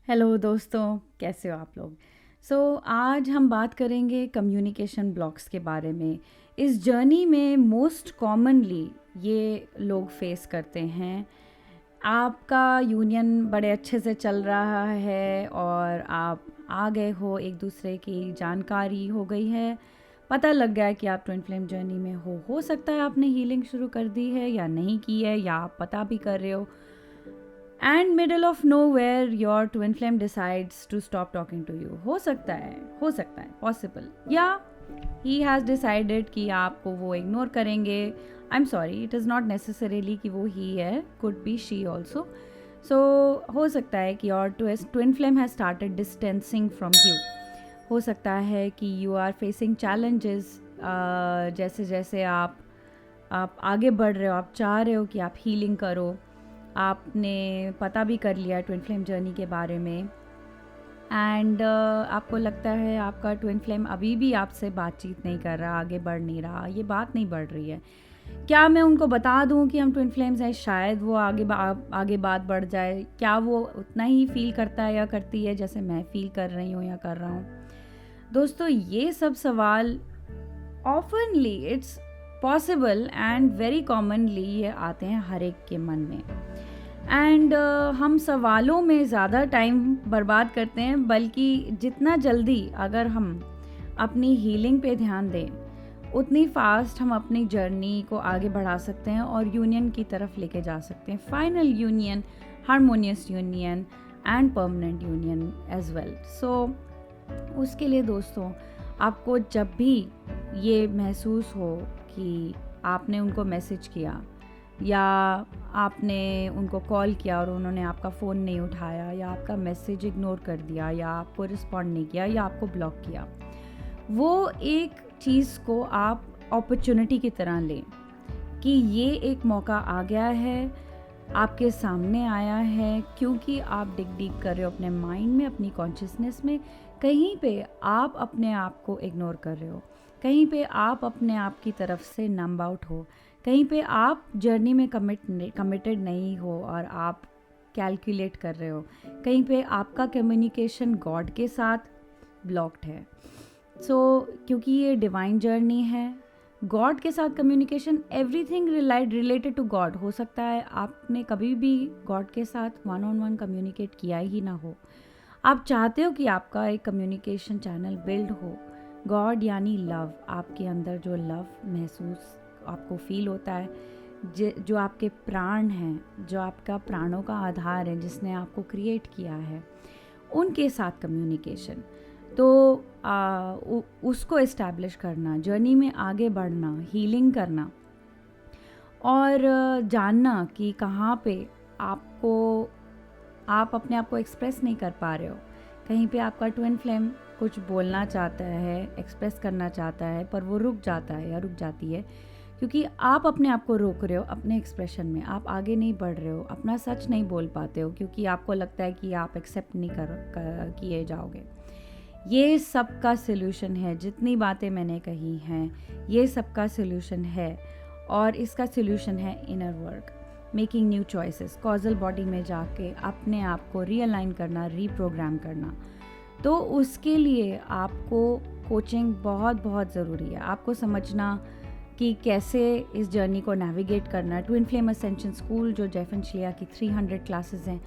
Hello दोस्तों, कैसे हो आप लोग। आज हम बात करेंगे कम्युनिकेशन ब्लॉक्स के बारे में। इस जर्नी में मोस्ट कॉमनली ये लोग फेस करते हैं। आपका यूनियन बड़े अच्छे से चल रहा है और आप आ गए हो, एक दूसरे की जानकारी हो गई है, पता लग गया है कि आप ट्विन फ्लेम जर्नी में हो सकता है आपने हीलिंग शुरू कर दी है या नहीं की है, या आप पता भी कर रहे हो, and middle of nowhere your twin flame decides to stop talking to you. हो सकता है पॉसिबल, या ही हैज़ डिसाइडेड कि आपको वो इग्नोर करेंगे। I am sorry, it is not necessarily कि वो ही है, कुड बी शी ऑल्सो। सो हो सकता है कि और twin flame has started distancing from you. हो सकता है कि यू आर फेसिंग चैलेंजेस। जैसे जैसे आप आगे बढ़ रहे हो, आप चाह रहे हो कि आप हीलिंग करो, आपने पता भी कर लिया ट्विन फ्लेम जर्नी के बारे में, एंड आपको लगता है आपका ट्विन फ्लेम अभी भी आपसे बातचीत नहीं कर रहा, आगे बढ़ नहीं रहा, ये बात नहीं बढ़ रही है। क्या मैं उनको बता दूं कि हम ट्विन फ्लेम्स हैं, शायद वो आगे बात बढ़ जाए। क्या वो उतना ही फील करता है या करती है जैसे मैं फील कर रही हूँ या कर रहा हूँ। दोस्तों, ये सब सवाल ऑफनली it's possible and very commonly ये आते हैं हर एक के मन में, एंड हम सवालों में ज़्यादा टाइम बर्बाद करते हैं, बल्कि जितना जल्दी अगर हम अपनी हीलिंग पे ध्यान दें, उतनी फास्ट हम अपनी जर्नी को आगे बढ़ा सकते हैं और यूनियन की तरफ लेके जा सकते हैं। Final union, harmonious union and permanent union as well. So उसके लिए दोस्तों, आपको जब भी ये महसूस हो कि आपने उनको मैसेज किया या आपने उनको कॉल किया और उन्होंने आपका फ़ोन नहीं उठाया, या आपका मैसेज इग्नोर कर दिया, या आपको रिस्पॉन्ड नहीं किया, या आपको ब्लॉक किया, वो एक चीज़ को आप अपॉर्चुनिटी की तरह लें कि ये एक मौका आ गया है, आपके सामने आया है, क्योंकि आप डिग डीप कर रहे हो अपने माइंड में, अपनी कॉन्शियसनेस में। कहीं पे आप अपने आप को इग्नोर कर रहे हो, कहीं पे आप अपने आप की तरफ से नंब आउट हो, कहीं पे आप जर्नी में कमिटेड नहीं हो और आप कैलकुलेट कर रहे हो, कहीं पे आपका कम्युनिकेशन गॉड के साथ ब्लॉक्ड है। क्योंकि ये डिवाइन जर्नी है, गॉड के साथ communication, everything related to God. हो सकता है आपने कभी भी गॉड के साथ वन ऑन वन कम्युनिकेट किया ही ना हो। आप चाहते हो कि आपका एक कम्युनिकेशन चैनल बिल्ड हो। गॉड यानी लव, आपके अंदर जो लव महसूस आपको फील होता है, जो आपके प्राण हैं, जो आपका प्राणों का आधार है, जिसने आपको क्रिएट किया है, उनके साथ कम्युनिकेशन। तो उसको इस्टेब्लिश करना, जर्नी में आगे बढ़ना, हीलिंग करना, और जानना कि कहाँ पे आप अपने आप को एक्सप्रेस नहीं कर पा रहे हो, कहीं पे आपका ट्विन फ्लेम कुछ बोलना चाहता है, एक्सप्रेस करना चाहता है, पर वो रुक जाता है या रुक जाती है, क्योंकि आप अपने आप को रोक रहे हो अपने एक्सप्रेशन में, आप आगे नहीं बढ़ रहे हो, अपना सच नहीं बोल पाते हो, क्योंकि आपको लगता है कि आप एक्सेप्ट नहीं किए जाओगे। ये सब का सिल्यूशन है, जितनी बातें मैंने कही हैं, ये सब का सिल्यूशन है, और इसका सिल्यूशन है inner work, making new choices, causal body में जाके अपने आप को रीअलाइन करना, रीप्रोग्राम करना। तो उसके लिए आपको कोचिंग बहुत बहुत ज़रूरी है। आपको समझना कि कैसे इस जर्नी को नेविगेट करना। ट्विन फ्लेम असेंशन स्कूल, जो जेफ एंड शिलिया की 300 क्लासेस हैं,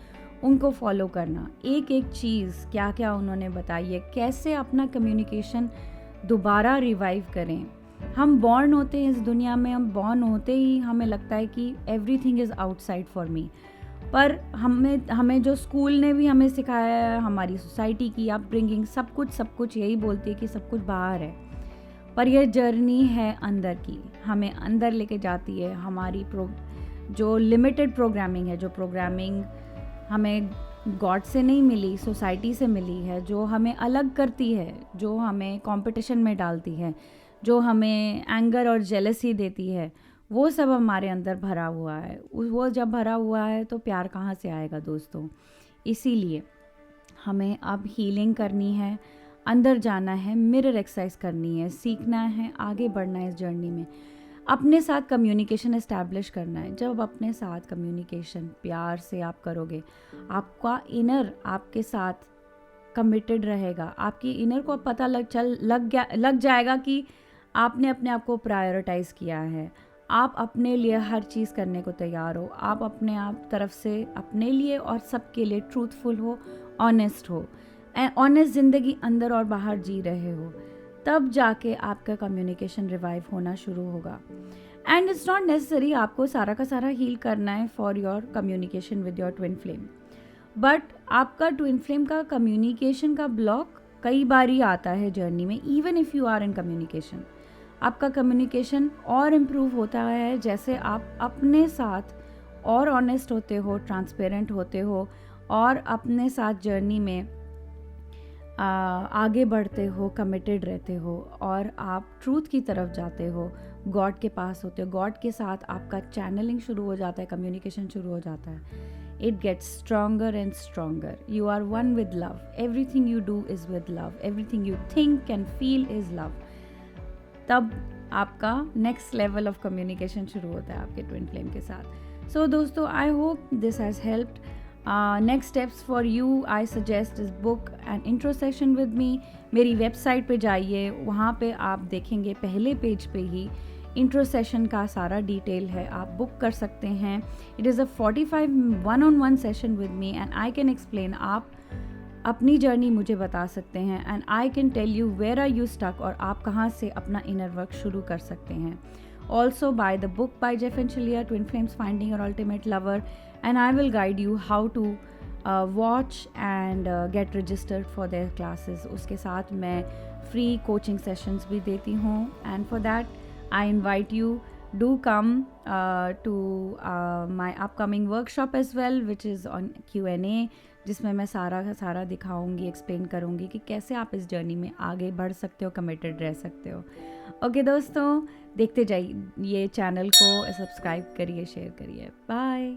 उनको फॉलो करना, एक एक चीज़ क्या क्या उन्होंने बताई है, कैसे अपना कम्युनिकेशन दोबारा रिवाइव करें। हम बॉर्न होते हैं इस दुनिया में, हम बॉर्न होते ही हमें लगता है कि everything is outside for me, पर हमें जो स्कूल ने भी हमें सिखाया है, हमारी सोसाइटी की अपब्रिंगिंग, सब कुछ यही बोलती है कि सब कुछ बाहर है। पर यह जर्नी है अंदर की, हमें अंदर लेके जाती है। हमारी जो लिमिटेड प्रोग्रामिंग है, जो प्रोग्रामिंग हमें गॉड से नहीं मिली, सोसाइटी से मिली है, जो हमें अलग करती है, जो हमें कंपटीशन में डालती है, जो हमें एंगर और जेलसी देती है, वो सब हमारे अंदर भरा हुआ है। वो जब भरा हुआ है तो प्यार कहाँ से आएगा दोस्तों। इसीलिए हमें अब हीलिंग करनी है, अंदर जाना है, मिरर एक्सरसाइज करनी है, सीखना है, आगे बढ़ना है इस जर्नी में। अपने साथ कम्युनिकेशन इस्टेब्लिश करना है। जब अपने साथ कम्युनिकेशन प्यार से आप करोगे, आपका इनर आपके साथ कमिटेड रहेगा। आपकी इनर को पता लग जाएगा कि आपने अपने आप को प्रायोरिटाइज़ किया है। आप अपने लिए हर चीज़ करने को तैयार हो। आप अपने आप तरफ से अपने लिए और सबके लिए ट्रूथफुल हो, ऑनेस्ट हो, ऑनेस्ट ज़िंदगी अंदर और बाहर जी रहे हो। तब जाके आपका कम्युनिकेशन रिवाइव होना शुरू होगा। एंड इट्स नॉट नेसेसरी आपको सारा का सारा हील करना है for your communication with your twin flame, but आपका ट्विन फ्लेम का कम्युनिकेशन का ब्लॉक कई बार ही आता है जर्नी में। Even if you are in communication, आपका कम्युनिकेशन और इम्प्रूव होता है जैसे आप अपने साथ और ऑनेस्ट होते हो, ट्रांसपेरेंट होते हो और अपने साथ जर्नी में आगे बढ़ते हो, कमिटेड रहते हो और आप ट्रूथ की तरफ जाते हो, गॉड के पास होते हो। गॉड के साथ आपका चैनलिंग शुरू हो जाता है, कम्युनिकेशन शुरू हो जाता है। It gets stronger and stronger. You are one with love. Everything you do is with love. Everything you think and feel is love. तब आपका नेक्स्ट लेवल ऑफ कम्युनिकेशन शुरू होता है आपके ट्विन फ्लेम के साथ। सो दोस्तों, I hope this has helped. Next steps for you, I suggest is book and intro session with me. मेरी वेबसाइट पे जाइए, वहाँ पे आप देखेंगे पहले पेज पे ही इंट्रो सेशन का सारा डिटेल है, आप बुक कर सकते हैं। It is a 45 1-on-1 session with me and I can explain. आप अपनी जर्नी मुझे बता सकते हैं and I can tell you where are you stuck और आप कहाँ से अपना इनर वर्क शुरू कर सकते हैं। Also buy the book by Jeff and Shaleia, twin flames finding your ultimate lover, and I will guide you how to watch and get registered for their classes. उसके साथ मैं फ्री कोचिंग सेशंस भी देती हूँ and for that I invite you, do come to my upcoming workshop as well, which is on Q&A, जिसमें मैं सारा का सारा दिखाऊंगी, एक्सप्लेन करूंगी कि कैसे आप इस जर्नी में आगे बढ़ सकते हो, कमिटेड रह सकते हो। ओके दोस्तों, देखते जाइए ये चैनल को, सब्सक्राइब करिए, शेयर करिए। बाय।